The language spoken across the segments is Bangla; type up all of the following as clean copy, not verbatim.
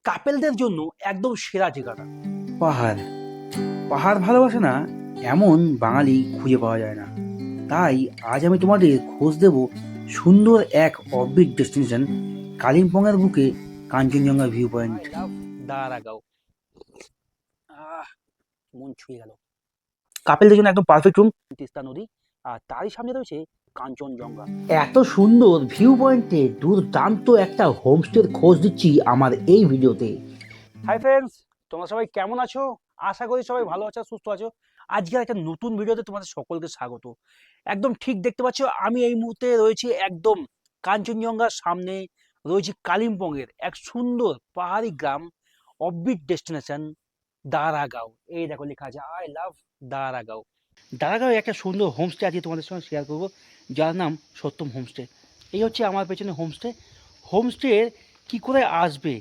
কাপেলদের জন্য একদম সেরা জায়গাটা। পাহাড়। পাহাড় ভালোবাসে না এমন বাঙালি খুঁজে পাওয়া যায় না। তাই আজ আমি তোমাদের খোঁজ দেব সুন্দর এক অফবিট ডেস্টিনেশন, কালিম্পংয়ের বুকে Kanchenjunga view point. I love Daragaon. আহ মন ছুঁয়ে গেল। কাপেলদের জন্য একদম পারফেক্ট রুম, তিস্তা নদী, আর তারই সামনে রয়েছে কাঞ্চনজঙ্ঘা। এত সুন্দর ভিউ পয়েন্টে দুর্দান্ত একটা হোমস্টের খোঁজ দিচ্ছি আমার এই ভিডিওতে। হাই ফ্রেন্ডস, তোমরা সবাই কেমন আছো? আশা করি সবাই ভালো আছো, সুস্থ আছো। আজকে একটা নতুন ভিডিওতে তোমাদের সকলকে স্বাগত। একদম ঠিক দেখতে পাচ্ছ, আমি এই মুহূর্তে রয়েছি একদম কাঞ্চনজঙ্ঘার সামনে, রয়েছে কালিম্পংয়ের এক সুন্দর পাহাড়ি গ্রাম, অফবিট ডেস্টিনেশন দারাগাঁও। এই দেখো লেখা আছে আই লাভ দারাগাঁও। দারাগাঁও একটা সুন্দর হোমস্টে আজকে তোমাদের সঙ্গে শেয়ার করবো, যার নাম সত্যম হোমস্টে। এই হচ্ছে আমার পেছনে হোমস্টে। হোমস্টের কী করে আসবে,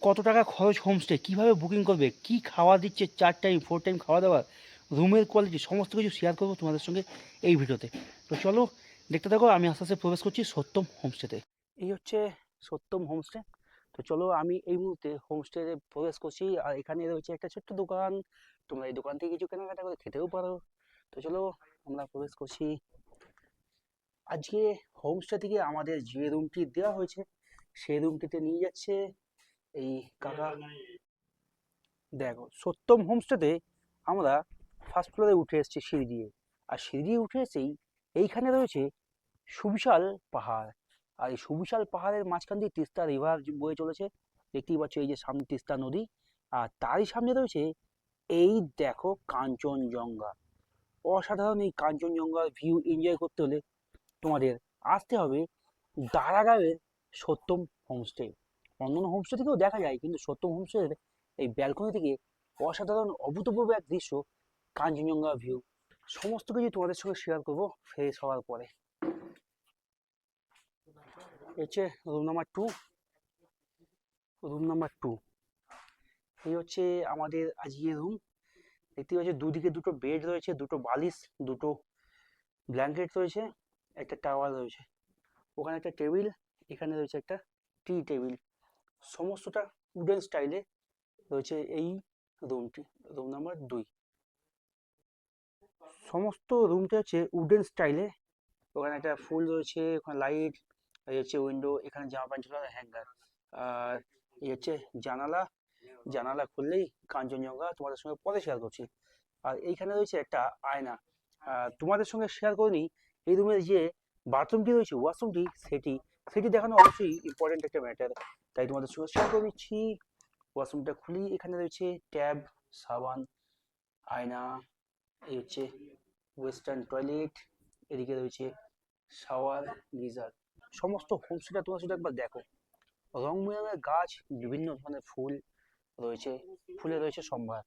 কত টাকা খরচ হোমস্টে, কীভাবে বুকিং করবে, কি খাওয়া দিচ্ছে, 4 টাইম 4 টাইম খাওয়া দাওয়া, রুমের কোয়ালিটি, সমস্ত কিছু শেয়ার করবো তোমাদের সঙ্গে এই ভিডিওতে। তো চলো দেখতে থাকো, আমি আস্তে আস্তে প্রবেশ করছি সত্যম হোমস্টেতে। এই হচ্ছে সত্যম হোমস্টে। তো চলো আমি এই মুহূর্তে হোমস্টেতে প্রবেশ করছি, আর এখানে রয়েছে একটা ছোট্ট দোকান। তোমরা এই দোকান থেকে কিছু কেনাকাটা করে খেতেও পারো। তো চলো আমরা প্রবেশ করছি। আজকে হোমস্টে থেকে আমাদের যে রুমটি দেওয়া হয়েছে সেই রুমটিতে নিয়ে যাচ্ছে এই কাকা। দেখো সত্যম হোমস্টেতে আমরা ফার্স্ট ফ্লোরে উঠে এসেছি সিঁড়ি দিয়ে, আর সিঁড়ি দিয়ে উঠে এসেই এইখানে রয়েছে সুবিশাল পাহাড়। আর এই সুবিশাল পাহাড়ের মাঝখান দিয়ে তিস্তা রিভার বয়ে চলেছে। দেখতেই পাচ্ছ এই যে সামনে তিস্তা নদী, আর তারই সামনে রয়েছে এই দেখো কাঞ্চনজঙ্ঘা। অসাধারণ এই কাঞ্চনজঙ্ঘার ভিউ এনজয় করতে হলে তোমাদের আসতে হবে দারাগাঁওয়ের সত্যম হোমস্টে। অন্যান্য হোমস্টে থেকেও দেখা যায়, কিন্তু সত্যম হোমস্টের এই ব্যালকনি থেকে অসাধারণ অভূতপূর্ব এক দৃশ্য, কাঞ্চনজঙ্ঘা ভিউ। সমস্ত কিছু তোমাদের সঙ্গে শেয়ার করবো ফ্রেশ হওয়ার পরে। হচ্ছে রুম নাম্বার 2। রুম নাম্বার 2 এই হচ্ছে আমাদের আজকে রুম। দেখতে পাচ্ছি দুদিকে দুটো বেড রয়েছে, দুটো বালিশ, দুটো ব্ল্যাঙ্কেট রয়েছে, একটা টাওয়াল রয়েছে, ওখানে একটা টেবিল, এখানে রয়েছে একটা টি টেবিল। সমস্তটা উডেন স্টাইলে রয়েছে এই রুমটি। Room number 2। সমস্ত রুমটা হচ্ছে উডেন স্টাইলে। ওখানে একটা ফুল রয়েছে, ওখানে লাইট, এই হচ্ছে উইন্ডো, এখানে জামা প্যান্ট ঝোলানো হ্যাঙ্গার, আর এই হচ্ছে জানালা। জানালা খুললেই কাঞ্চনজঙ্ঘা তোমাদের সঙ্গে পরে শেয়ার করছি। আর এইখানে রয়েছে একটা আয়না। তোমাদের সঙ্গে শেয়ার করে নিই, এই রুমের যে বাথরুমটি রয়েছে, ওয়াশরুমটি, সেটি সেটি দেখানো অবশ্যই ইম্পর্টেন্ট একটা ম্যাটার, তাই তোমাদের সঙ্গে শেয়ার করে নিচ্ছি। ওয়াশরুমটা খুলি, এখানে রয়েছে ট্যাব, সাবান, আয়না, এই হচ্ছে ওয়েস্টার্ন টয়লেট, এদিকে রয়েছে শাওয়ার, গিজার। সমস্ত হোমস্টেটা তোমরা শুধু একবার দেখো, রং বেরঙের গাছ, বিভিন্ন ধরনের ফুল রয়েছে, ফুলে রয়েছে সম্ভার।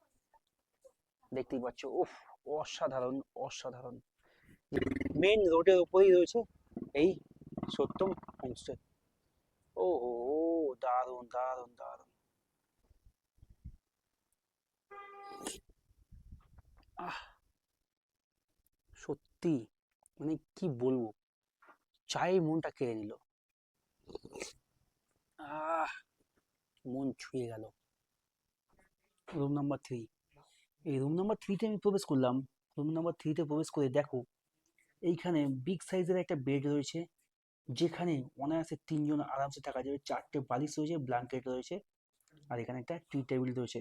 দেখতেই পাচ্ছ, উফ, অসাধারণ অসাধারণ। মেন রোডের উপরেই রয়েছে এই সত্যম হোমস্টে। ও হো, দারুণ দারুণ দারুণ। আহ, সত্যি, মানে কি বলবো, চায়ে মনটা কেড়ে নিল। আহ, মন ছুঁয়ে গেল। Room number 3। এই রুম নাম্বার 3তে আমি প্রবেশ করলাম। রুম নাম্বার 3তে প্রবেশ করে দেখো, এইখানে বিগ সাইজের একটা বেড রয়েছে, যেখানে অনায়াসে 3 জন আরামসে থাকা যাবে। 4টে বালিশ রয়েছে, ব্ল্যাঙ্কেট রয়েছে, আর এখানে একটা টি টেবিল রয়েছে।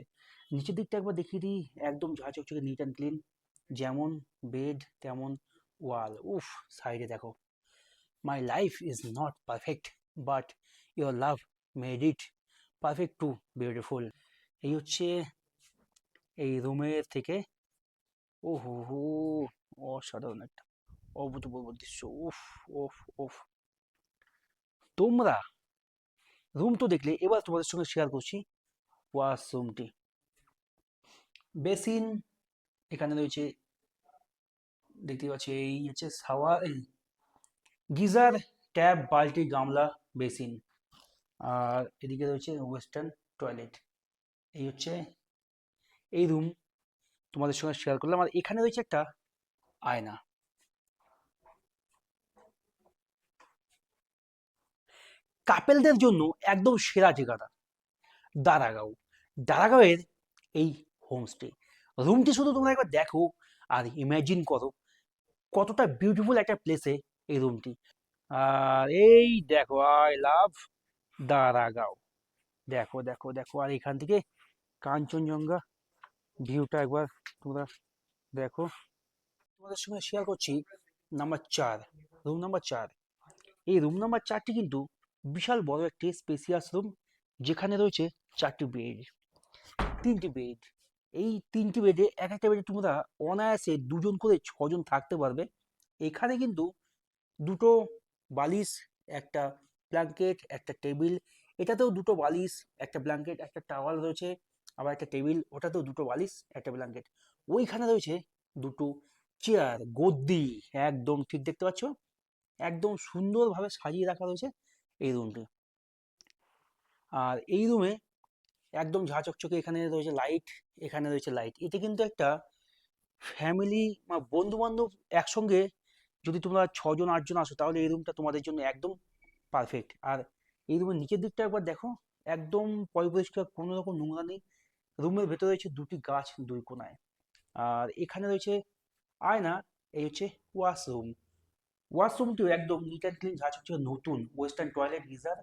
নিচের দিকটা একবার দেখিয়ে দিই, একদম ঝাঁ চকচকে নিট অ্যান্ড ক্লিন, যেমন বেড তেমন ওয়াল। উফ, সাইডে দেখো, my life is not perfect, but your love made it perfect two beautiful. এই হচ্ছে এই রুমের থেকে, ও হো হো, অসাধারণ একটা অভূতপূর্ব দৃশ্য। উফ উফ উফ। তোমরা রুম তো দেখলে, এবার তোমাদের সঙ্গে শেয়ার করছি ওয়াশরুমটি। বেসিন এখানে রয়েছে, দেখতে পাচ্ছি এই হচ্ছে শাওয়ার, গিজার, ট্যাপ, বালতি, গামলা, বেসিন, আর এদিকে রয়েছে ওয়েস্টার্ন টয়লেট। এই হচ্ছে এই রুম, তোমাদের সঙ্গে শেয়ার করলাম। আর এখানে রয়েছে একটা আয়না। কাপেলদের জন্য একদম সেরা জায়গাটা। দারাগাঁও। দারাগাঁওয়ের এই হোমস্টে রুমটি শুধু তোমরা একবার দেখো আর ইমাজিন করো কতটা বিউটিফুল একটা প্লেসে এই রুমটি। আর এই দেখো আই লাভ দারাগাঁও। দেখো দেখো দেখো আর এখান থেকে কাঞ্চনজঙ্ঘা ভিউটা একবার তোমরা দেখো। তোমাদের সঙ্গে শেয়ার করছি নাম্বার 4, রুম নাম্বার 4। এই রুম নাম্বার 4টি কিন্তু বিশাল বড় একটি স্পেসিয়াস রুম, যেখানে রয়েছে 4টি বেড, 3টি বেড। এই 3টি বেডে এক একটা বেডে তোমরা অনায়াসে 2জন করে 6জন থাকতে পারবে। এখানে কিন্তু দুটো বালিশ, একটা ব্ল্যাঙ্কেট, একটা টেবিল, এটাতেও দুটো বালিশ, একটা ব্ল্যাঙ্কেট, একটা টাওয়াল রয়েছে, আবার একটা টেবিল, ওটাতেও দুটো বালিশ, একটা ব্ল্যাঙ্কেট। ওইখানে রয়েছে দুটো চেয়ার, গদ্দি, একদম ঠিক দেখতে পাচ্ছ, একদম সুন্দরভাবে সাজিয়ে রাখা রয়েছে এই রুমটি। আর এই রুমে একদম ঝাঁচকচকে এখানে রয়েছে লাইট, এখানে রয়েছে লাইট। এতে কিন্তু একটা ফ্যামিলি বা বন্ধু বান্ধব একসঙ্গে যদি তোমরা 6জন 8জন আসো, তাহলে এই রুমটা তোমাদের জন্য একদম পারফেক্ট। আর এই রুমের নিচের দিকটা একবার দেখো, একদম পরিষ্কার, কোনো রকম নোংরা নেই। রুমের ভেতরে রয়েছে 2টি গাছ 2 কোণায়। আর এখানে রয়েছে আয়না। এই হচ্ছে ওয়াশরুম। ওয়াশরুমটিও একদম নিট অ্যান্ড ক্লিন, ঝাঁচকচকে, নতুন ওয়েস্টার্ন টয়লেট গিজার।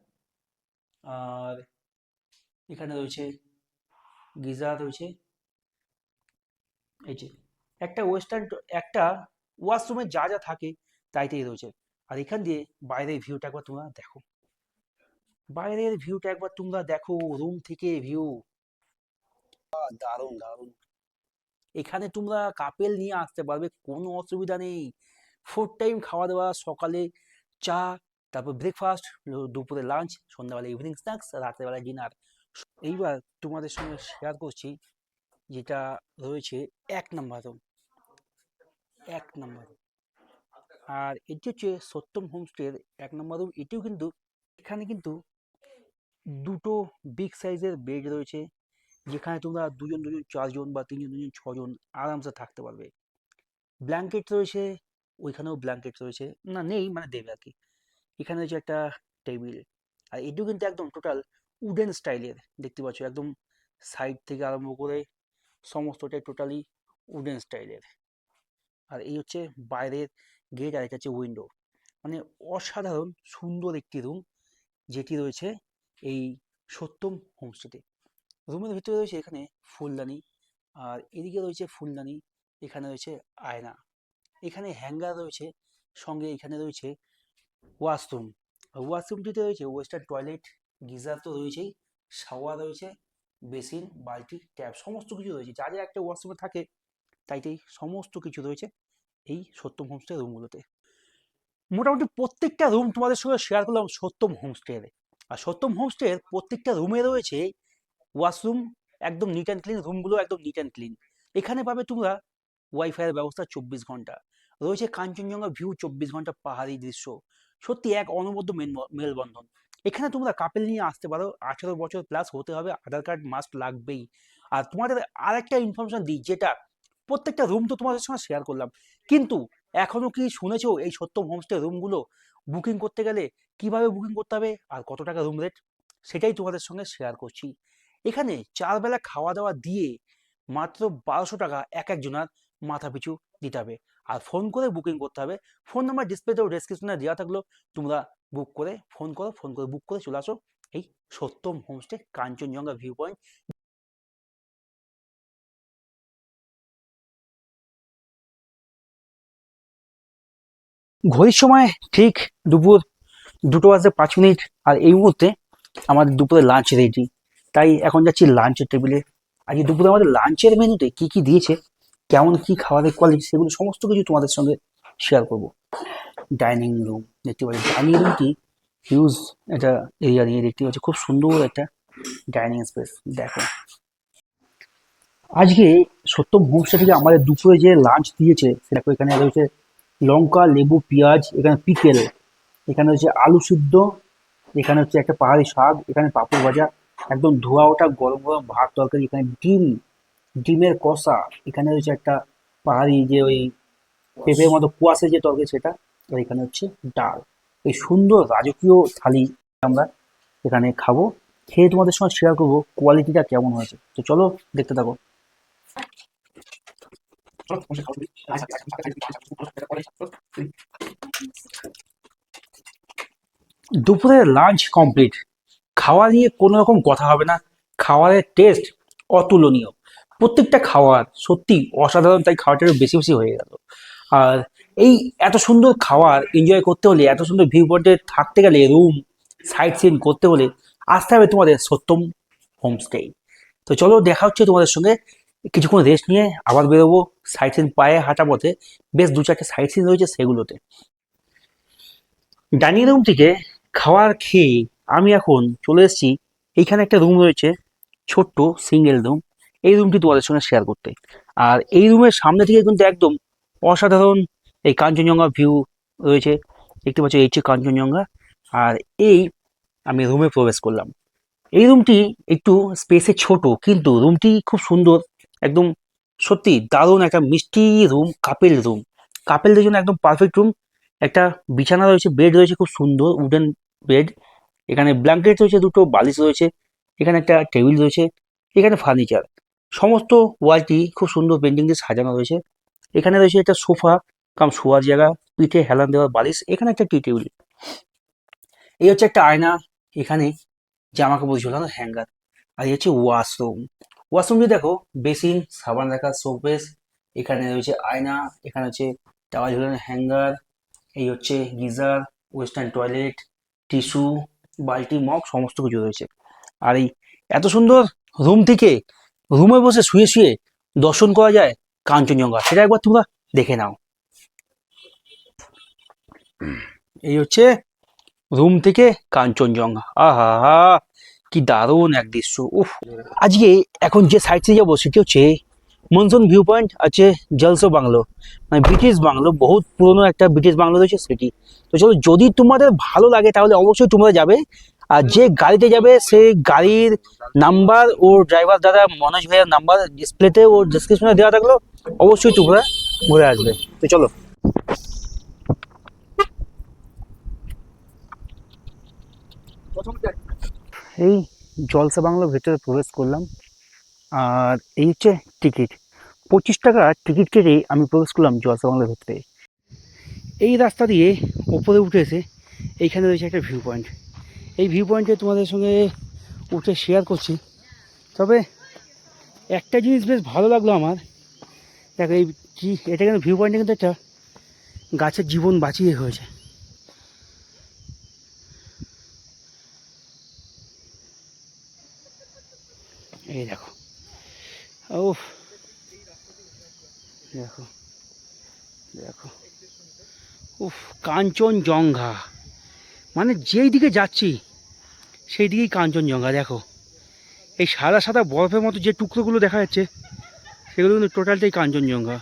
আর এখানে রয়েছে গিজার রয়েছে, এই যে একটা ওয়েস্টার্ন, একটা ওয়াশরুমে যা যা থাকে তাইতেই রয়েছে। আর এখান দিয়ে বাইরের ভিউটা একবার তোমরা দেখো, বাইরের ভিউটা একবার তোমরা দেখো, রুম থেকে ভিউ দারুণ দারুণ। এখানে তোমরা কাপেল নিয়ে আসতে পারবে, কোনো অসুবিধা নেই। 4 টাইম খাওয়া দাওয়া, সকালে চা, তারপর ব্রেকফাস্ট, দুপুরে লাঞ্চ, সন্ধ্যাবেলা ইভিনিং স্ন্যাক্স, রাত্রেবেলা ডিনার। এইবার তোমাদের সঙ্গে শেয়ার করছি যেটা রয়েছে 1 নম্বর রুম। 1 নম্বর, আর এটি হচ্ছে সত্যম হোমস্টের 1 নম্বর রুম। এটিও কিন্তু, এখানে কিন্তু দুটো বিগ সাইজের বেড রয়েছে, যেখানে তোমরা 2জন 2জন 4জন বা 3জন 2জন 6জন আরামসে থাকতে পারবে। ব্ল্যাঙ্কেট রয়েছে, ওইখানেও ব্ল্যাঙ্কেট রয়েছে, না নেই মানে দেবে আর কি। এখানে রয়েছে একটা টেবিল। আর এটিও কিন্তু একদম টোটাল উডেন স্টাইলের, দেখতে পাচ্ছ একদম সাইড থেকে আরম্ভ করে সমস্তটাই টোটালি উডেন স্টাইলের। আর এই হচ্ছে বাইরের গেট, আর এটা হচ্ছে উইন্ডো। মানে অসাধারণ সুন্দর একটি রুম যেটি রয়েছে এই সত্যম হোমস্টেতে। রুমের ভিতরে রয়েছে এখানে ফুলদানি, আর এদিকে রয়েছে ফুলদানি, এখানে রয়েছে আয়না, এখানে হ্যাঙ্গার রয়েছে, সঙ্গে এখানে রয়েছে ওয়াশরুম। ওয়াশরুমটিতে রয়েছে ওয়েস্টার্ন টয়লেট, গিজার তো রয়েছেই, শাওয়ার রয়েছে, বেসিন, বালতি, ট্যাপ, সমস্ত কিছু রয়েছে, যা যা একটা ওয়াশরুমে থাকে তাইতেই সমস্ত কিছু রয়েছে এই সত্যম হোমস্টে রুমগুলোতে। মোটামুটি প্রত্যেকটা রুম তোমাদের সঙ্গে শেয়ার করলাম সত্যম হোমস্টের। আর সত্যম হোমস্টের প্রত্যেকটা রুমে রয়েছে ওয়াশরুম, একদম নিট অ্যান্ড ক্লিন, রুমগুলো একদম নিট অ্যান্ড ক্লিন। এখানে পাবে তোমরা ওয়াইফাইয়ের ব্যবস্থা 24 ঘন্টা, রয়েছে কাঞ্চনজঙ্ঘা ভিউ, 24 ঘন্টা পাহাড়ি দৃশ্য, সত্যি এক অনবদ্য মেলবন্ধন। এখানে তোমরা কাপেল নিয়ে আসতে পারো, 18 বছর প্লাস হতে হবে, আধার কার্ড মাস্ট লাগবেই। আর তোমাদের আর একটা ইনফরমেশন দিই, যেটা প্রত্যেকটা রুম তো তোমাদের সঙ্গে শেয়ার করলাম, কিন্তু এখনো কি শুনেছো এই সত্যম হোমস্টে রুমগুলো বুকিং করতে গেলে কিভাবে বুকিং করতে হবে আর কত টাকা রুম রেট, সেটাই তোমাদের সঙ্গে শেয়ার করছি। এখানে 4 বেলা খাওয়া দাওয়া দিয়ে মাত্র 1200 টাকা এক একজনের মাথা পিছু দিতে হবে। আর ফোন করে বুকিং করতে হবে। ফোন নাম্বার ডিসপ্লেতে ও ডেসক্রিপশনে দেওয়া থাকলো, তোমরা বুক করে ফোন করো, ফোন করে বুক করে চলে আসো এই সত্যম হোমস্টে কাঞ্চনজঙ্ঘা ভিউ পয়েন্ট। ঘড়ির সময় ঠিক দুপুর 2:05। আর এই মুহূর্তে আমাদের দুপুরে লাঞ্চ রেডি, তাই এখন যাচ্ছি লাঞ্চের টেবিলে। আজকে দুপুরে আমাদের লাঞ্চের মেনুতে কি কি দিয়েছে, কেমন কি খাবারের কোয়ালিটি, সেগুলো সমস্ত কিছু তোমাদের সঙ্গে শেয়ার করব। ডাইনিং রুম দেখতে পাচ্ছি, ডাইনিং রুমটি হিউজ একটা এরিয়া নিয়ে, দেখতে পাচ্ছি খুব সুন্দর একটা ডাইনিং স্পেস। দেখো আজকে সত্যম হোমস্টে থেকে আমাদের দুপুরে যে লাঞ্চ দিয়েছে, দেখো এখানে রয়েছে লঙ্কা, লেবু, পেঁয়াজ, এখানে পিকেল, এখানে হচ্ছে আলু সিদ্ধ, এখানে হচ্ছে একটা পাহাড়ি শাক, এখানে পাঁপড় ভাজা, একদম ধোয়া ওঠা গরম গরম ভাত তরকারি, এখানে ডিম, ডিমের কষা, এখানে রয়েছে একটা পাহাড়ি যে ওই পেঁপের মতো কুয়াশে যে তরকারি সেটা, আর এখানে হচ্ছে ডাল। এই সুন্দর রাজকীয় থালি আমরা এখানে খাবো। খেয়ে তোমাদের সঙ্গে শেয়ার করবো কোয়ালিটিটা কেমন হয়েছে। তো চলো দেখতে থাকো। দুপুরের লাঞ্চ কমপ্লিট। খাওয়া নিয়ে কোনো রকম কথা হবে না, খাওয়ারের টেস্ট অতুলনীয়। প্রত্যেকটা খাবার সত্যি অসাধারণ, তাই খাওয়াটা একটু বেশি বেশি হয়ে গেল। আর এই এত সুন্দর খাবার এনজয় করতে হলে, এত সুন্দর ভিউ পয়েন্টে থাকতে গেলে, রুম সাইট সিন করতে হলে আসতে হবে তোমাদের সত্যম হোমস্টে। তো চলো দেখা হচ্ছে তোমাদের সঙ্গে, কিছুক্ষণ রেস্ট নিয়ে আবার বেরোবো সাইট সিন পায়ে হাঁটা পথে। বেশ দু চারটে সাইট সিন রয়েছে সেগুলোতে। ডাইনিং রুম থেকে খাবার খেয়ে আমি এখন চলে এসেছি, এইখানে একটা রুম রয়েছে, ছোট্ট সিঙ্গেল রুম। এই রুমটি তোমাদের সঙ্গে শেয়ার করতে। আর এই রুমের সামনে থেকে কিন্তু একদম অসাধারণ এই কাঞ্চনজঙ্ঘা ভিউ রয়েছে, দেখতে পাচ্ছ এই হচ্ছে কাঞ্চনজঙ্ঘা। আর এই আমি রুমে প্রবেশ করলাম। এই রুমটি একটু স্পেসে ছোট, কিন্তু রুমটি খুব সুন্দর, একদম সত্যি দারুণ একটা মিষ্টি রুম, কাপেল রুম, কাপেলদের জন্য একদম পারফেক্ট রুম। একটা বিছানা রয়েছে, বেড রয়েছে, খুব সুন্দর উডেন বেড। এখানে ব্ল্যাঙ্কেট রয়েছে, দুটো বালিশ রয়েছে, এখানে একটা টেবিল রয়েছে, এখানে ফার্নিচার সমস্ত। ওয়ালটি খুব সুন্দর পেন্টিং দিয়ে সাজানো রয়েছে। এখানে রয়েছে একটা সোফা কাম শোয়ার জায়গা, পিঠে হেলান দেওয়ার বালিশ, এখানে একটা টি টেবিল। এই হচ্ছে একটা আয়না, এখানে জামা কাপড় ঝোলানো হ্যাঙ্গার। আর এই হচ্ছে ওয়াশরুম। ওয়াশরুমটি দেখো, বেসিন, সাবান রাখার শোকেস, এখানে রয়েছে আয়না, এখানে হচ্ছে টাওয়াল ঝোলানো হ্যাঙ্গার, এই হচ্ছে গিজার, ওয়েস্টার্ন টয়লেট, টিস্যু, বালতি, মগ সমস্ত কিছু রয়েছে। আর এই এত সুন্দর রুম থেকে রুমে বসে শুয়ে শুয়ে দর্শন করা যায় কাঞ্চনজঙ্ঘা, সেটা একবার তোমরা দেখে নাও। এই হচ্ছে রুম থেকে কাঞ্চনজঙ্ঘা, আহা হা, কি দারুণ এক দৃশ্য। উফ, আজকে এখন যে সাইট সিয়ে যাবো সেটি হচ্ছে মনসুন ভিউ পয়েন্ট আছে, জলসো বাংলো, মানে ব্রিটিশ বাংলো, বহুত পুরনো একটা ব্রিটিশ বাংলো রয়েছে সেটি। তো চলো, যদি তোমাদের ভালো লাগে তাহলে অবশ্যই তোমরা যাবে। আর যে গাড়িতে যাবে সেই গাড়ির নাম্বার ও ড্রাইভার দাদা মনোজ ভাইয়ের নাম্বার ডিসপ্লেতে ও ডিসক্রিপশনে দেওয়া থাকলো, অবশ্যই তোমরা ঘুরে আসবে। তো চলো। এই জলসা বাংলোর ভেতরে প্রবেশ করলাম। আর এই হচ্ছে টিকিট, 25 টাকা টিকিট কেটে আমি প্রবেশ করলাম জলসা বাংলার ভেতরে। এই রাস্তা দিয়ে ওপরে উঠে এসে এইখানে রয়েছে একটা ভিউ পয়েন্ট। এই ভিউ পয়েন্টে তোমাদের সঙ্গে উঠে শেয়ার করছি। তবে একটা জিনিস বেশ ভালো লাগলো আমার, দেখো এই কি, এটা কিন্তু ভিউ পয়েন্টে কিন্তু একটা গাছের জীবন বাঁচিয়ে হয়েছে। এই দেখো, ও দেখো দেখো, উফ, কাঞ্চনজঙ্ঘা, মানে যেই দিকে যাচ্ছি সেই দিকেই কাঞ্চনজঙ্ঘা। দেখো এই সাদা সাদা বরফের মতো যে টুকরোগুলো দেখা যাচ্ছে সেগুলো কিন্তু টোটালটাই কাঞ্চনজঙ্ঘা।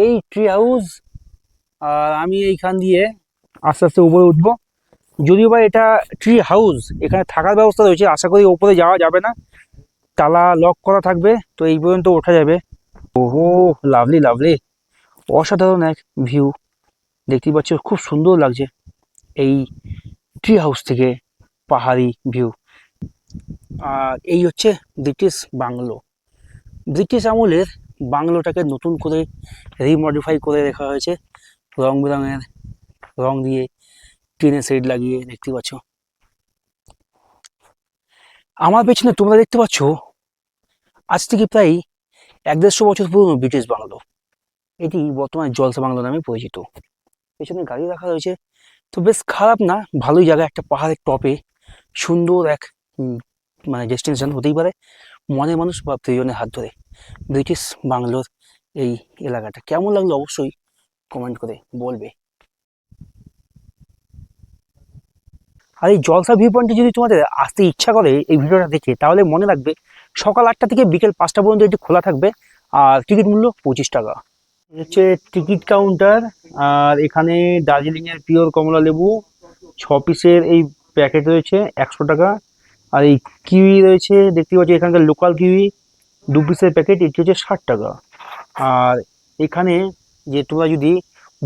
এই ট্রি হাউস, আর আমি এইখান দিয়ে আস্তে আস্তে উপরে উঠবো। যদিও বা এটা ট্রি হাউস, এখানে থাকার ব্যবস্থা রয়েছে, আশা করি ওপরে যাওয়া যাবে না, তালা লক করা থাকবে, তো এই পর্যন্ত ওঠা যাবে। ওহো, লাভলি লাভলি, অসাধারণ এক ভিউ, দেখতেই পাচ্ছ খুব সুন্দর লাগছে এই ট্রি হাউস থেকে পাহাড়ি ভিউ। আর এই হচ্ছে ব্রিটিশ বাংলো। ব্রিটিশ আমলের বাংলোটাকে নতুন করে রিমডিফাই করে রাখা হয়েছে, রং বেরঙের রং দিয়ে, টিনের শেড লাগিয়ে, দেখতে পাচ্ছ। আমার পেছনে তোমরা দেখতে পাচ্ছ আজ থেকে প্রায় 150 বছর পুরনো ব্রিটিশ বাংলো। এটি বর্তমানে জলসা বাংলো নামে পরিচিত। পেছনে গাড়ি রাখা রয়েছে, তো বেশ খারাপ না, ভালোই জায়গা, একটা পাহাড়ের টপে সুন্দর এক মানে ডেস্টিনেশন হতেই পারে মনের মানুষ বা প্রিয়জনের হাত ধরে। ব্রিটিশ বাংলোর এই এলাকাটা কেমন লাগলো অবশ্যই কমেন্ট করে বলবে। আর এই জলসা ভিউ পয়েন্টে যদি তোমাদের আসতে ইচ্ছা করে এই ভিডিওটা দেখে, তাহলে মনে রাখবে সকাল 8টা থেকে বিকেল 5টা পর্যন্ত এটি খোলা থাকবে। আর টিকিট মূল্য 25 টাকা। হচ্ছে টিকিট কাউন্টার। আর এখানে দার্জিলিংয়ের পিওর কমলা লেবু 6 পিসের এই প্যাকেট রয়েছে 100 টাকা। আর এই কিউই রয়েছে, দেখতে পাচ্ছি এখানকার লোকাল কিউই 2 পিসের প্যাকেট, এটি হচ্ছে 60 টাকা। আর এখানে যে তোমরা যদি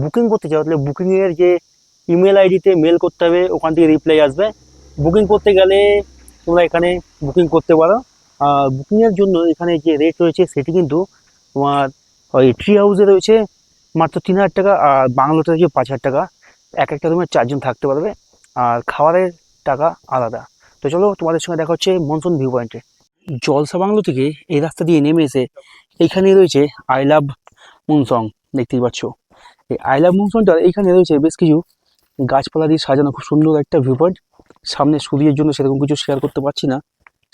বুকিং করতে চাও, তাহলে বুকিংয়ের যে ইমেল আইডিতে মেল করতে হবে, ওখান থেকে রিপ্লাই আসবে। বুকিং করতে গেলে তোমরা এখানে বুকিং করতে পারো। বুকিংয়ের জন্য এখানে যে রেট রয়েছে সেটি কিন্তু তোমার ওই ট্রি হাউসে রয়েছে মাত্র 3,000 টাকা, আর বাংলোতে রয়েছে 5,000 টাকা। এক একটা রুমে 4 জন থাকতে পারবে, আর খাবারের টাকা আলাদা। তো চলো তোমাদের সঙ্গে দেখা হচ্ছে মনসুন ভিউ পয়েন্টে। জলসা বাংলো থেকে এই রাস্তা দিয়ে নেমে এসে এইখানে রয়েছে আই লাভ মুনসং, দেখতেই পাচ্ছ। এই আই লাভ মুনসংটার এইখানে রয়েছে বেশ কিছু গাছপালা দিয়ে সাজানো খুব সুন্দর একটা ভিউ পয়েন্ট। সামনে সূর্যের জন্য সেরকম কিছু শেয়ার করতে পারছি না।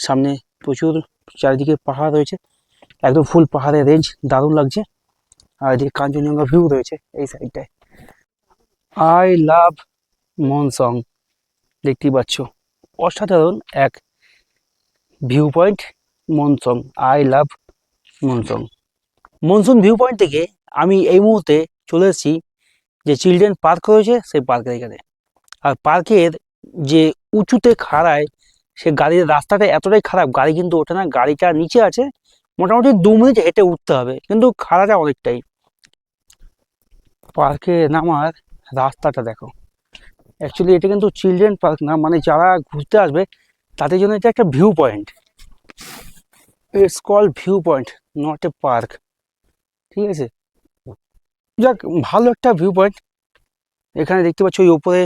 সামনে প্রচুর চারিদিকে পাহাড় রয়েছে, একদম ফুল পাহাড়ের রেঞ্জ, দারুণ লাগছে। আর এদিকে কাঞ্চনজঙ্ঘা ভিউ রয়েছে এই সাইডটায়। আই লাভ মনসং, দেখতেই পাচ্ছ, অসাধারণ এক view point Mansong. I love Mansong. Monsoon view point থেকে আমি এই মুহূর্তে চলে এসেছি যে চিলড্রেন পার্ক রয়েছে সেই পার্কের এখানে। আর পার্কের যে উঁচুতে খাড়ায় সে গাড়ির রাস্তাটা এতটাই খারাপ, গাড়ি কিন্তু ওঠে না, গাড়িটা নিচে আছে, মোটামুটি 2 মিনিট হেঁটে উঠতে হবে, কিন্তু খাড়াটা অনেকটাই। পার্কে নামার রাস্তাটা দেখো। অ্যাকচুয়ালি এটা কিন্তু চিলড্রেন পার্ক না, মানে যারা ঘুরতে আসবে তাদের জন্য এটা একটা view point. It's call view point, not a park, ঠিক আছে। যাক, ভালো একটা ভিউ পয়েন্ট। এখানে দেখতে পাচ্ছ ওই উপরে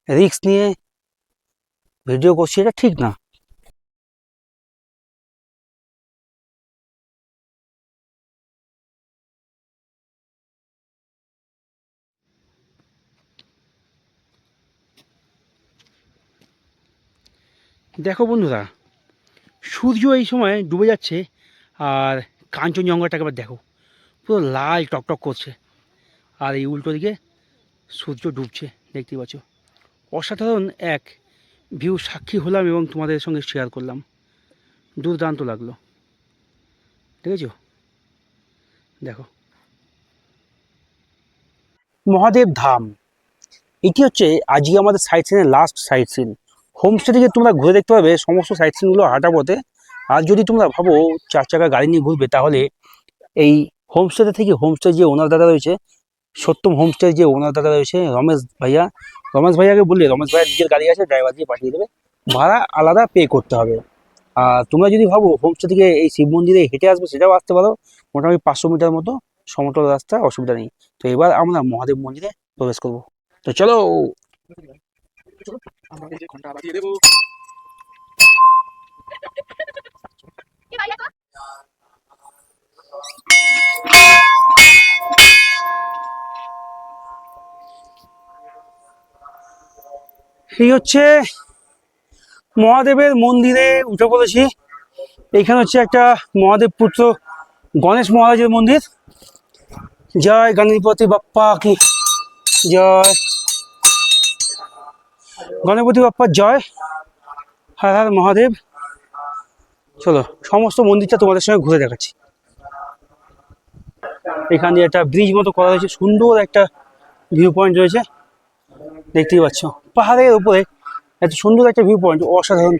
রিস্ক নিয়ে ভিডিও করছি, এটা ঠিক না। দেখো বন্ধুরা, সূর্য এই সময় ডুবে যাচ্ছে, আর কাঞ্চনজঙ্ঘাটাকে আবার দেখো, পুরো লাল টকটক করছে, আর এই উল্টো দিকে সূর্য ডুবছে, দেখতেই পাচ্ছ। অসাধারণ এক ভিউ সাক্ষী হলাম এবং তোমাদের সঙ্গে শেয়ার করলাম, দুর্দান্ত লাগলো, দেখেছো। দেখো, মহাদেব ধাম, এটি হচ্ছে আজকে আমাদের সাইট সিনের লাস্ট সাইট সিন। হোমস্টে থেকে তোমরা ঘুরে দেখতে পাবে সমস্ত সাইট সিনগুলো হাঁটা পথে। আর যদি তোমরা ভাবো 4 চাকা গাড়ি নিয়ে ঘুরবে, তাহলে এই হোমস্টেতে থেকে হোমস্টে যে ওনার দাদা রয়েছে, সত্যম হোমস্টে যে ওনার দাদা রয়েছে রমেশ ভাইয়া, রমেশ ভাইয়াকে বললে রমেশ ভাইয়ার নিজের গাড়ি আছে, ড্রাইভার দিয়ে পাঠিয়ে দেবে, ভাড়া আলাদা পে করতে হবে। আর তোমরা যদি ভাবো হোমস্টে থেকে এই শিব মন্দিরে হেঁটে আসবে, সেটাও আসতে পারো, মোটামুটি 500 মিটার মতো সমতল রাস্তা, অসুবিধা নেই। তো এবার আমরা মহাদেব মন্দিরে প্রবেশ করব, তো চলো। এই হচ্ছে মহাদেবের মন্দিরে উঠে পড়েছি। এইখানে হচ্ছে একটা মহাদেব পুত্র গণেশ মহারাজের মন্দির। জয় গণপতি বাপ্পা কি জয়, গণপতি বাপ্পার জয়, হর হর মহাদেব। চলো সমস্ত মন্দিরটা তোমাদের সঙ্গে ঘুরে দেখাচ্ছি। এখানে একটা ব্রিজ মতো করা হয়েছে, সুন্দর একটা ভিউ পয়েন্ট রয়েছে, দেখতেই পাচ্ছ। পাহাড়ের উপরে এত সুন্দর একটা ভিউ পয়েন্ট, অসাধারণ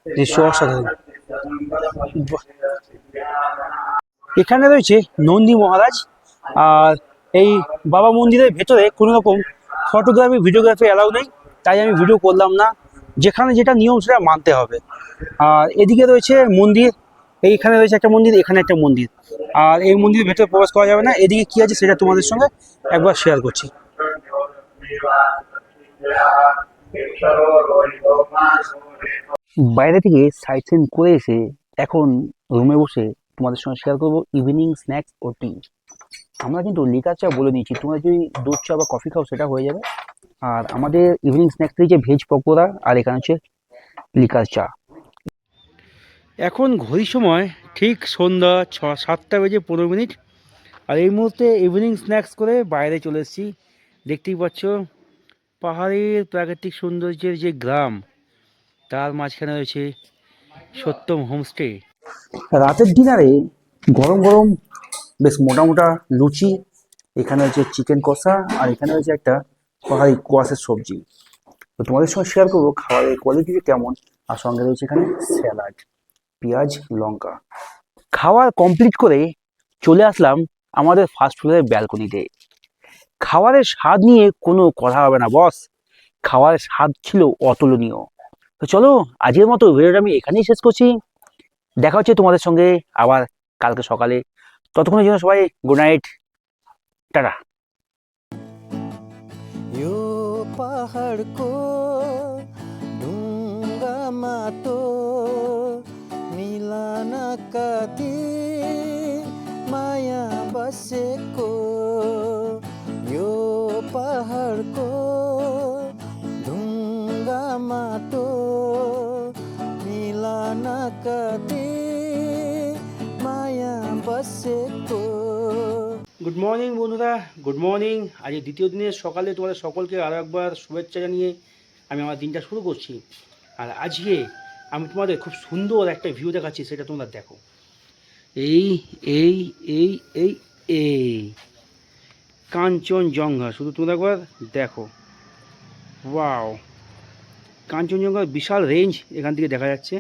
দৃশ্য, অসাধারণ। এখানে রয়েছে নন্দী মহারাজ। আর এই বাবা মন্দিরের ভেতরে কোনো রকম ফটোগ্রাফি ভিডিওগ্রাফি অ্যালাউ নেই, তাই আমি ভিডিও করলাম না। যেখানে যেটা নিয়ম সেটা মানতে হবে। আর এদিকে রয়েছে মন্দির, এইখানে রয়েছে একটা মন্দির, এখানে একটা মন্দির। আর এই মন্দিরের ভেতরে প্রবেশ করা যাবে না। এদিকে কি আছে সেটা তোমাদের সঙ্গে একবার শেয়ার করছি। বাইরে থেকে সাইট সিন করে এসে এখন রুমে বসে তোমাদের সঙ্গে শেয়ার করবো ইভিনিং স্ন্যাক্স ও টি। আমরা কিন্তু লিকার চা বলে নিয়েছি, তোমরা যদি দুধ চা বা কফি খাও সেটা হয়ে যাবে। আর আমাদের ইভিনিং স্ন্যাক্স যে ভেজ পকোড়া, আর এখানে হচ্ছে লিকার চা। এখন ঘড়ির সময় ঠিক সন্ধ্যা 7টা বেজে 15 মিনিট। আর এই মুহূর্তে ইভিনিং স্ন্যাক্স করে বাইরে চলে এসেছি। দেখতেই পাচ্ছ পাহাড়ের প্রাকৃতিক সৌন্দর্যের যে গ্রাম, তার মাঝখানে রয়েছে সত্যম হোমস্টে। রাতের ডিনারে গরম গরম বেশ মোটা মোটা লুচি, এখানে হচ্ছে চিকেন কষা, আর এখানে হচ্ছে একটা পাহাড়ি কোয়াশের সবজি। তো তোমাদের সঙ্গে শেয়ার করবো খাবারের কোয়ালিটি কেমন। আর সঙ্গে রয়েছে এখানে স্যালাড, পেঁয়াজ, লঙ্কা। খাওয়ার কমপ্লিট করে চলে আসলাম আমাদের ফাস্ট ফুডের ব্যালকনিতে। খাবারের স্বাদ নিয়ে কোনো কথা হবে না বস, খাবারের স্বাদ ছিল অতুলনীয়। তো চলো আজকের মতো ভিডিওটা আমি এখানেই শেষ করছি। দেখা হচ্ছে তোমাদের সঙ্গে আবার কালকে সকালে। ততক্ষণের জন্য সবাই গুড নাইট, টাটা। यो पहाडको ढुङ्गामा तो मिलनका दिन माया बसेको, यो पहाडको ढुङ्गामा तो मिलनका दिन माया बसेको। গুড মর্নিং বন্ধুরা, গুড মর্নিং। আজ দ্বিতীয় দিনের সকালে তোমাদের সকলকে আরও একবার শুভেচ্ছা জানিয়ে আমি আমার দিনটা শুরু করছি। আর আজকে আমি তোমাদের খুব সুন্দর একটা ভিউ দেখাচ্ছি, সেটা তোমরা দেখো। এই এই এই এই এই কাঞ্চনজঙ্ঘা, শুধু তোমরা একবার দেখো। ওয়াও, কাঞ্চনজঙ্ঘার বিশাল রেঞ্জ এখান থেকে দেখা যাচ্ছে।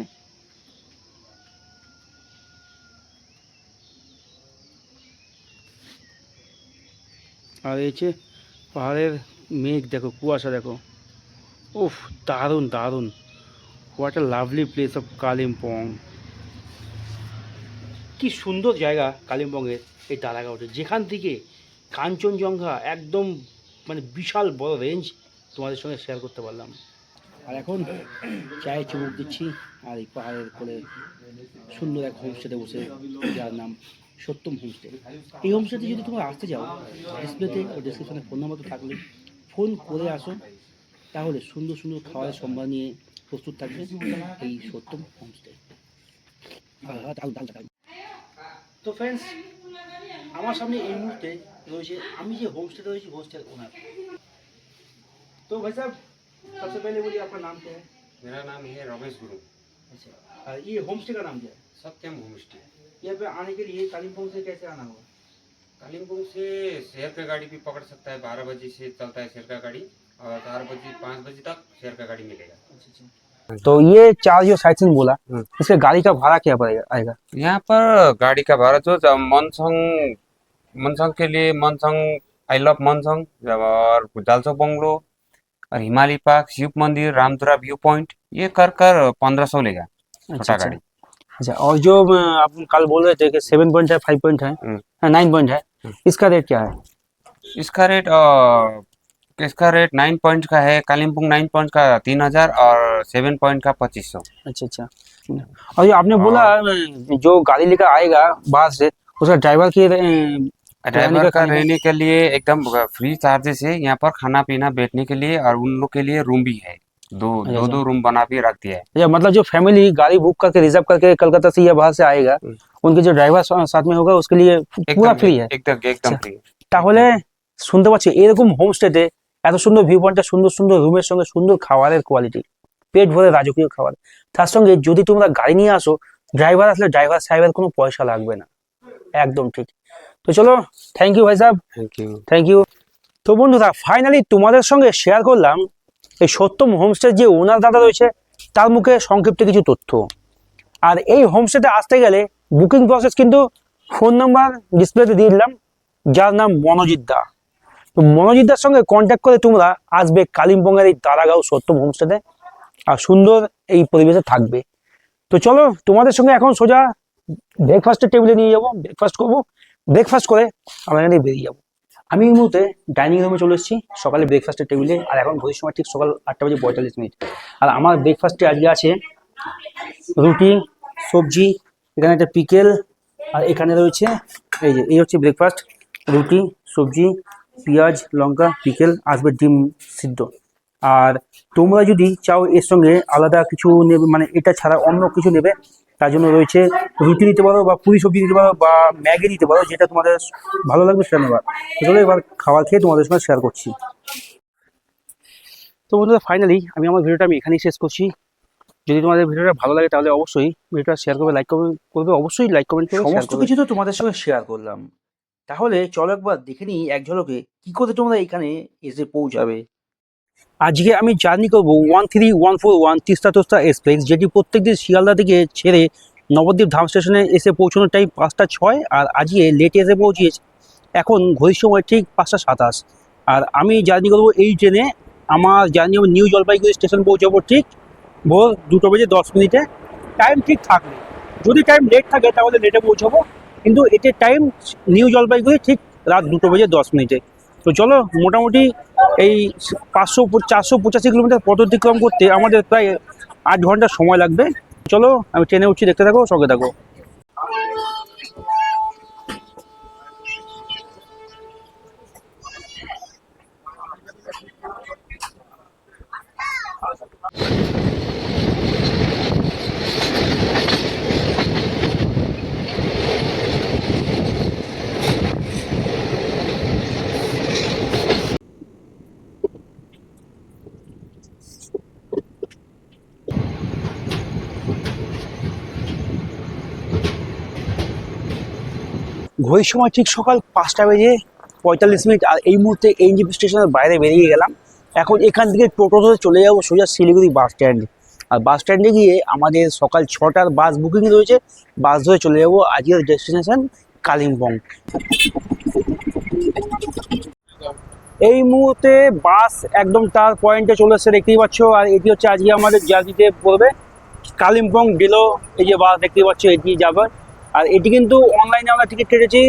আর এই যে পাহাড়ের মেঘ দেখো, কুয়াশা দেখো। উফ, দারুণ দারুণ। What a lovely place of Kalimpong. কি সুন্দর জায়গা কালিম্পংয়ের এই দারাগাঁওটা, যেখান থেকে কাঞ্চনজঙ্ঘা একদম মানে বিশাল বড় রেঞ্জ তোমাদের সঙ্গে শেয়ার করতে পারলাম। আর এখন চায়ে চুমুক দিচ্ছি আর এই পাহাড়ের কোলে সুন্দর এক হোমস্টেতে বসে, যার নাম সত্যম হোমস্টে। এই হোমস্টেতে যদি তোমরা আসতে চাও, ডিসপ্লেতে ও ডিসক্রিপশনে ফোন নাম্বার তো থাকলে ফোন করে আসো, তাহলে সুন্দর সুন্দর খাবারের সম্ভার নিয়ে প্রস্তুত থাকবে এই সত্যম হোমস্টে। তো ফ্রেন্ডস, আমার সামনে এই মুহূর্তে রয়েছে আমি যে হোমস্টেতে রয়েছি, হোমস্টের ওনার। तो भाई साहब, सबसे पहले बोलिए आपका नाम क्या है? मेरा नाम है रमेश गुरु। अच्छा, और ये होम स्टे का नाम क्या है? सत्यम होम स्टे। यहाँ पे आने के लिए कालिम्पोंग से कैसे आना होगा? कालिम्पोंग से शहर का गाड़ी भी पकड़ सकता है, 12 बजे से चलता है शहर का गाड़ी, और 4 बजे 5 बजे तक शहर का गाड़ी मिलेगा। अच्छा, तो ये चार जो साइट सीन बोला, इसके गाड़ी का भाड़ा क्या पड़ेगा आएगा? यहाँ पर गाड़ी का भाड़ा जो मनसंग मनसंग के लिए मनसंग, आई लव मनसंग, और जालचौक बंगलो और हिमालय पार्क, शिव मंदिर, रामधुरा व्यू पॉइंट, ये कर 1500 लेगा छोटा गाड़ी। अच्छा, और जो आप कल बोल रहे थे कि 7 पॉइंट है, 5 पॉइंट है, 9 पॉइंट है, इसका रेट क्या है? इसका रेट 9 पॉइंट का है, कालिम्पोंग 9 पॉइंट का 3000 और 7 पॉइंट का 2500। अच्छा अच्छा। और ये आपने बोला जो गाड़ी लेकर आएगा बाहर से, उसका ड्राइवर की ड्राइवर का रहने के लिए एकदम फ्री चार्जेस है। यहाँ पर खाना पीना बैठने के लिए, और उन लोग के लिए रूम भी है, दो रूम बना के रख दिया है। अच्छा, मतलब जो फैमिली गाड़ी बुक करके रिजर्व करके कलकत्ता से या बाहर से आएगा, उनके जो ड्राइवर साथ में होगा उसके लिए পুরো ফ্রি है? एकदम फ्री। তাহলে শুনতে পাচ্ছি এরকম হোমস্টেতে এত সুন্দর ভিউ পয়েন্টটা, সুন্দর সুন্দর রুমের সঙ্গে সুন্দর খাবারের কোয়ালিটি, পেট ভরে রাজকীয় খাবার। তার সঙ্গে যদি তোমরা গাড়ি নিয়ে আসো, ড্রাইভার আসলে ড্রাইভার সাহেবের কোনো পয়সা লাগবে না। একদম ঠিক। তো চলো, থ্যাংক ইউ ভাই সাহেব, थैंक यू। Thank you. তো বন্ধুরা, ফাইনালি তোমাদের সঙ্গে শেয়ার করলাম এই সত্যম হোমস্টের যে ওনার দাদা রয়েছে তার মুখে সংক্ষিপ্ত কিছু তথ্য। আর এই হোমস্টেতে আসতে গেলে বুকিং প্রসেস কিন্তু ফোন নাম্বার ডিসপ্লেতে দিয়ে দিলাম, যার নাম মনোজিৎ দা। তো মনোজিৎ দার সঙ্গে কন্ট্যাক্ট করে তোমরা আসবে কালিম্পংয়ের এই দারাগাঁও সত্যম হোমস্টেতে, আর সুন্দর এই পরিবেশে থাকবে। তো চলো, তোমাদের সঙ্গে এখন সোজা ব্রেকফাস্টের টেবিলে নিয়ে যাবো, ব্রেকফাস্ট করবো। ব্রেকফাস্ট করে আমরা এখানে বেরিয়ে যাবো। আমি এই মুহূর্তে ডাইনিং রুমে চলে এসেছি, সকালে ব্রেকফাস্টের টেবিলে। আর এখন ঘড়ির সময় ঠিক সকাল 8:45। আর আমার ব্রেকফাস্টে আজকে আছে রুটি, সবজি, এখানে একটা পিকেল, আর এখানে রয়েছে এই হচ্ছে ব্রেকফাস্ট, রুটি, সবজি, পেঁয়াজ, লঙ্কা, পিকেল, আসবে ডিম সিদ্ধ। আর তোমরা যদি চাও এর সঙ্গে আলাদা কিছু নেবে, মানে এটা ছাড়া অন্য কিছু নেবে, তার জন্য রয়েছে রুটি নিতে পারো, বা পুরি সবজি নিতে পারো, বা ম্যাগি নিতে পারো, যেটা তোমাদের ভালো লাগবে সেটা নেবার। তাহলে এবার খাবার খেয়ে তোমাদের সঙ্গে শেয়ার করছি। তো বন্ধুরা, ফাইনালি আমি আমার ভিডিওটা এখানেই শেষ করছি। যদি তোমাদের ভিডিওটা ভালো লাগে তাহলে অবশ্যই ভিডিওটা শেয়ার করবে, লাইক করবে, অবশ্যই লাইক কমেন্ট করবে। সমস্ত কিছু তো তোমাদের সঙ্গে শেয়ার করলাম, তাহলে চলো একবার দেখে নিই এক ঝলকে কি করে তোমরা এখানে এসে পৌঁছাবে। আজকে আমি জার্নি করবো 13141 তিস্তা তোস্তা এক্সপ্রেস, যেটি প্রত্যেকদিন শিয়ালদা থেকে ছেড়ে নবদ্বীপ ধাম স্টেশনে এসে পৌঁছানোর টাইম 5:06। আর আজকে লেটে এসে পৌঁছিয়েছে, এখন ঘড়ির সময় ঠিক 5:27। আর আমি জার্নি করবো এই ট্রেনে। আমার জার্নি হবে নিউ জলপাইগুড়ি স্টেশন, পৌঁছাবো ঠিক ভোর 2:10 টাইম ঠিক থাকবে। যদি টাইম লেট থাকে তাহলে লেটে পৌঁছাবো, কিন্তু এতে টাইম নিউ জলপাইগুড়ি ঠিক রাত 2:10। তো চলো, মোটামুটি এই 485 কিলোমিটার পথ অতিক্রম করতে আমাদের প্রায় 8 ঘন্টা সময় লাগবে। চলো আমি ট্রেনে উঠছি, দেখতে থাকো, সঙ্গে থাকো। ঘড়ির সময় ঠিক সকাল 5:45, আর এই মুহূর্তে এনজিপি স্টেশনের বাইরে বেরিয়ে গেলাম। এখন এখান থেকে টোটো ধরে চলে যাবো সোজা শিলিগুড়ি বাস স্ট্যান্ডে। আর বাস স্ট্যান্ডে গিয়ে আমাদের সকাল 6টার বাস বুকিং রয়েছে, বাস ধরে চলে যাবো আজকের ডেস্টিনেশন কালিম্পং। এই মুহূর্তে বাস একদম তার পয়েন্টে চলে এসেছে, দেখতেই পাচ্ছ। আর এটি হচ্ছে আজকে আমাদের জার্নিতে পড়বে কালিম্পং ডিলো। এই যে বাস দেখতেই পাচ্ছ, এটি যাবে। আর এটি কিন্তু অনলাইনে আমরা টিকিট কেটেছি,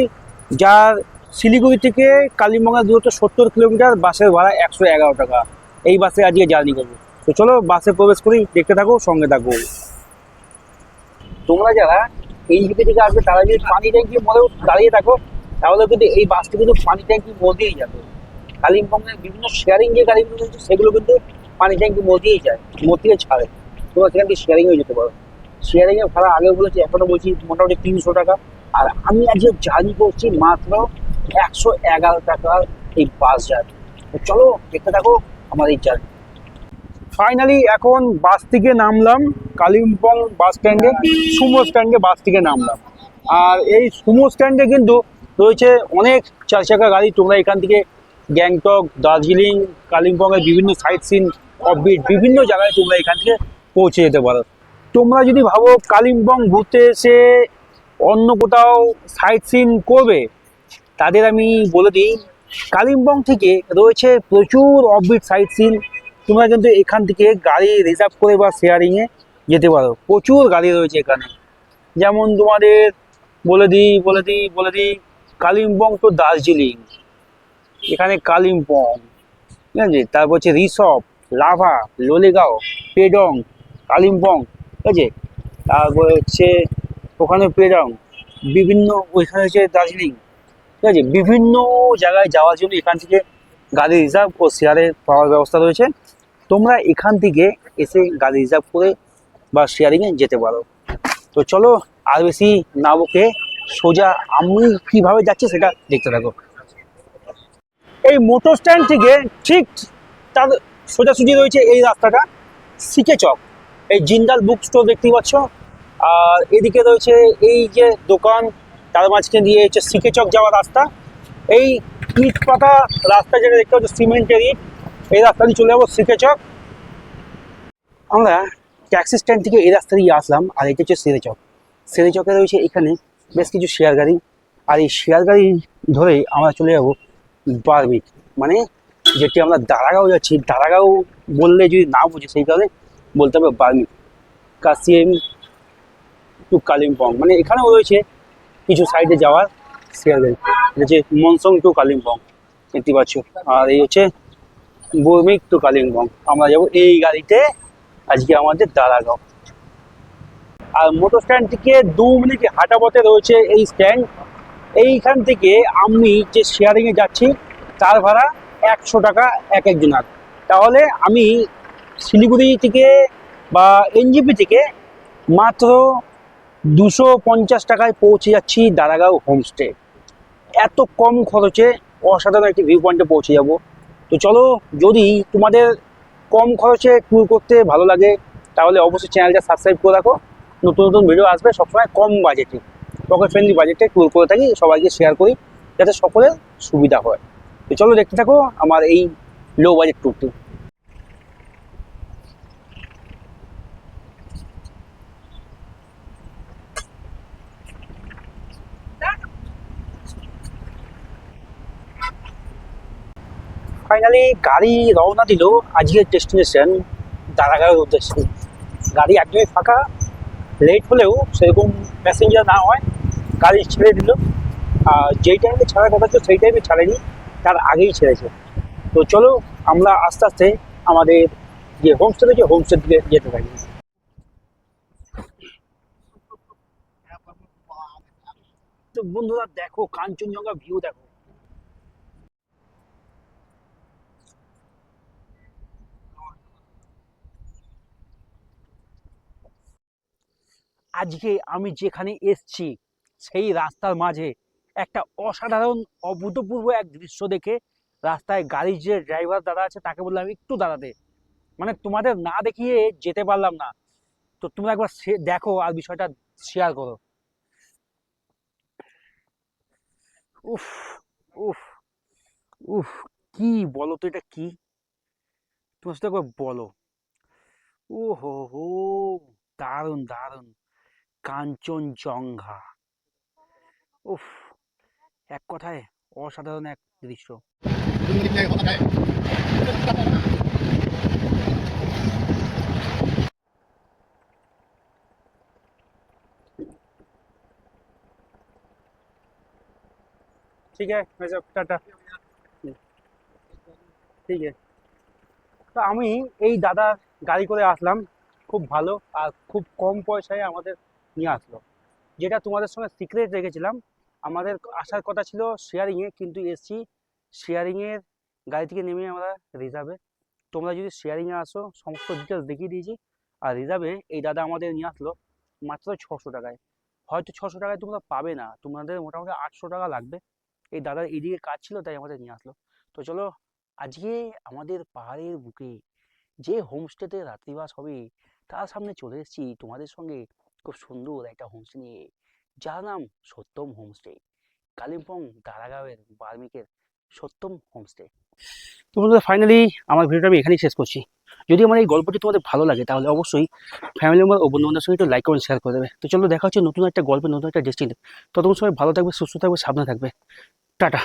যার শিলিগুড়ি থেকে কালিম্পংয়ের দূরত্ব 70 কিলোমিটার, বাসের ভাড়া 111 টাকা। এই বাসে আজকে জার্নি করবো। তো চলো বাসে প্রবেশ করি, দেখতে থাকো, সঙ্গে থাকো। তোমরা যারা এই দিকে থেকে আসবে তারা যদি পানি ট্যাঙ্কি মোড়েও দাঁড়িয়ে থাকো, তাহলে কিন্তু এই বাসটি কিন্তু পানি ট্যাঙ্কি মোড় দিয়েই যাবে। কালিম্পংয়ের বিভিন্ন শেয়ারিং যে গাড়িগুলো রয়েছে সেগুলো কিন্তু পানি ট্যাঙ্কি মোড় দিয়েই যায়, মোড় থেকে ছাড়ে। তোমরা সেখান থেকে শেয়ারিং হয়ে যেতে পারো। শেয়ারিং এর ভাড়া আগেও বলেছি, এখনো বলছি, মোটামুটি 300 টাকা। আর আমি আজকে জার্নি করছি মাত্র 111 টাকার এই বাস জার্নি। তো চলো দেখতে থাকো আমার এই জার্নি। ফাইনালি এখন বাস থেকে নামলাম কালিম্পং বাস স্ট্যান্ডে, সুমো স্ট্যান্ডে বাস থেকে নামলাম। আর এই সুমো স্ট্যান্ডে কিন্তু রয়েছে অনেক 4 চাকা গাড়ি। তোমরা এখান থেকে গ্যাংটক, দার্জিলিং, কালিম্পংয়ের বিভিন্ন সাইট সিন, অফবিট বিভিন্ন জায়গায় তোমরা এখান থেকে পৌঁছে যেতে পারো। তোমরা যদি ভাবো কালিম্পং ঘুরতে এসে অন্য কোথাও সাইট সিন করবে, তাদের আমি বলে দিই, কালিম্পং থেকে রয়েছে প্রচুর অফবিট সাইট সিন। তোমরা কিন্তু এখান থেকে গাড়ি রিজার্ভ করে বা শেয়ারিংয়ে যেতে পারো। প্রচুর গাড়ি রয়েছে এখানে। যেমন তোমাদের বলে দিই কালিম্পং তো দার্জিলিং, এখানে কালিম্পং, ঠিক আছে। তারপর হচ্ছে রিসপ, লাভা, লোলেগাঁও, পেডং, কালিম্পং, ঠিক আছে। তারপর হচ্ছে ওখানে পেডং, বিভিন্ন, ওইখানে হচ্ছে দার্জিলিং, ঠিক আছে। বিভিন্ন জায়গায় যাওয়ার জন্য এখান থেকে গাড়ি রিজার্ভ ও শেয়ারে পাওয়ার ব্যবস্থা রয়েছে। তোমরা এখান থেকে এসে গাড়ি রিজার্ভ করে বা শেয়ারিংয়ে যেতে পারো। তো চলো আর বেশি না বকে সোজা আমি কিভাবে যাচ্ছি সেটা দেখতে থাকো। এই মোটর স্ট্যান্ড থেকে ঠিক তার সোজাসুজি রয়েছে এই রাস্তাটা, সিকে চক। এই জিন্দাল বুক স্টোর দেখতেই পাচ্ছ। আর এদিকে রয়েছে এই যে দোকান, তার মাঝখানে দিয়ে হচ্ছে সিকে চক যাওয়ার রাস্তা। এই ইট পাতা রাস্তা যেটা দেখতে পাচ্ছ, সিমেন্টের ইট, এই রাস্তা দিয়ে চলে যাবো সিকে চক। আমরা ট্যাক্সি স্ট্যান্ড থেকে এই রাস্তা দিয়ে আসলাম। আর এটা হচ্ছে সেরে চক। সেরে চকে রয়েছে এখানে বেশ কিছু শেয়ার গাড়ি। আর এই শেয়ার গাড়ি ধরেই আমরা চলে যাবো বারবিট, মানে যেটি আমরা দারাগাঁও যাচ্ছি। দারাগাঁও বললে যদি না বুঝি, সেই কারণে বলতে হবে বারবিট। কাসিম টু কালিম্পং, মানে এখানেও রয়েছে কিছু সাইডে যাওয়ার শেয়ার গাড়ি। এটা হচ্ছে মনসং টু কালিম্পং, দেখতে পাচ্ছ। আর এই হচ্ছে বর্মিক টু কালিম্পং। আমরা যাবো এই গাড়িতে আজকে আমাদের দারাগাঁও। আর মোটর স্ট্যান্ড থেকে 2 মিনিট হাঁটা পথে রয়েছে এই স্ট্যান্ড। এইখান থেকে আমি যে শেয়ারিংয়ে যাচ্ছি তার ভাড়া 100 টাকা এক একজনের। তাহলে আমি শিলিগুড়ি থেকে বা এনজিপি থেকে মাত্র 250 টাকায় পৌঁছে যাচ্ছি দারাগাঁও হোমস্টে। এত কম খরচে অসাধারণ একটি ভিউ পয়েন্টে পৌঁছে যাব। তো চলো, যদি তোমাদের কম খরচে ট্যুর করতে ভালো লাগে তাহলে অবশ্যই চ্যানেলটা সাবস্ক্রাইব করে রাখো। নতুন নতুন ভিডিও আসবে সবসময় কম বাজেটে, পকেট ফ্রেন্ডলি বাজেটে ট্যুর করে থাকি, সবাইকে শেয়ার করি যাতে সকলের সুবিধা হয়। তো চলো দেখতে থাকো আমার এই লো বাজেট ট্যুরটি। ফাইনালি গাড়ি রওনা দিল আজকের ডেস্টিনেশন দারাগাঁওয়ের উদ্দেশ্যে। গাড়ি একদমই ফাঁকা, লেট হলেও সেরকম প্যাসেঞ্জার না হয় গাড়ি ছেড়ে দিল। আর যেই টাইমে ছাড়ার কথা ছিল সেই টাইমে ছাড়েনি, তার আগেই ছেড়েছে। তো চলো আমরা আস্তে আস্তে আমাদের যে হোমস্টে রয়েছে হোমস্টের দিকে যেতে থাকি। তো বন্ধুরা দেখো কাঞ্চনজঙ্ঘা ভিউ দেখো। আজকে আমি যেখানে এসছি সেই রাস্তার মাঝে একটা অসাধারণ অভূতপূর্ব এক দৃশ্য দেখে রাস্তায় গাড়ির যে ড্রাইভার দাদা আছে তাকে বললাম একটু দাঁড়াতে, মানে তোমাদের না দেখিয়ে যেতে পারলাম না। তো তোমরা একবার দেখো আর বিষয়টা শেয়ার করো। উফ উফ উফ, কি বলো তো, এটা কি? তোমার সাথে একবার বলো। ও হো হো, দারুণ দারুণ, কাঞ্চনজঙ্ঘা। উফ, এক কথায় অসাধারণ এক দৃশ্য। ঠিক আছে, मैं सब टाटा। ঠিক আছে। তো আমি এই দাদার গাড়ি করে আসলাম, খুব ভালো আর খুব কম পয়সায় আমাদের নিয়ে আসলো। যেটা তোমাদের সঙ্গে সিক্রেট রেখেছিলাম, আমাদের আসার কথা ছিল শেয়ারিংয়ে, কিন্তু এসছি শেয়ারিংয়ের গাড়ি থেকে নেমে আমরা রিজার্ভে। তোমরা যদি শেয়ারিংয়ে আসো সমস্ত ডিটেলস দেখিয়ে দিয়েছি। আর রিজার্ভে এই দাদা আমাদের নিয়ে আসলো মাত্র 600 টাকায়। হয়তো 600 টাকায় তোমরা পাবে না, তোমাদের মোটামুটি 800 টাকা লাগবে। এই দাদার এদিকে কাজ ছিল তাই আমাদের নিয়ে আসলো। তো চলো, আজকে আমাদের পাহাড়ের বুকে যে হোমস্টেতে রাত্রিবাস হবে তার সামনে চলে এসেছি তোমাদের সঙ্গে খুব সুন্দর একটা হোমস্টে নিয়ে, যার নাম সত্যম হোমস্টে, কালিম্পং দারাগাঁওয়ের বার্মিকের সত্যম হোমস্টে। তো বন্ধুরা ফাইনালি আমার ভিডিওটা আমি এখানেই শেষ করছি। যদি আমার এই গল্পটি তোমাদের ভালো লাগে তাহলে অবশ্যই ফ্যামিলি মেম্বার ও বন্ধু বান্ধবের সঙ্গে একটু লাইক কমেন্ট শেয়ার করে দেবে। তো চলো দেখা হচ্ছে নতুন একটা গল্পে, নতুন একটা ডেস্টিনি। ততক্ষণ সবাই ভালো থাকবে, সুস্থ থাকবে, সাবধানে থাকবে। টাটা।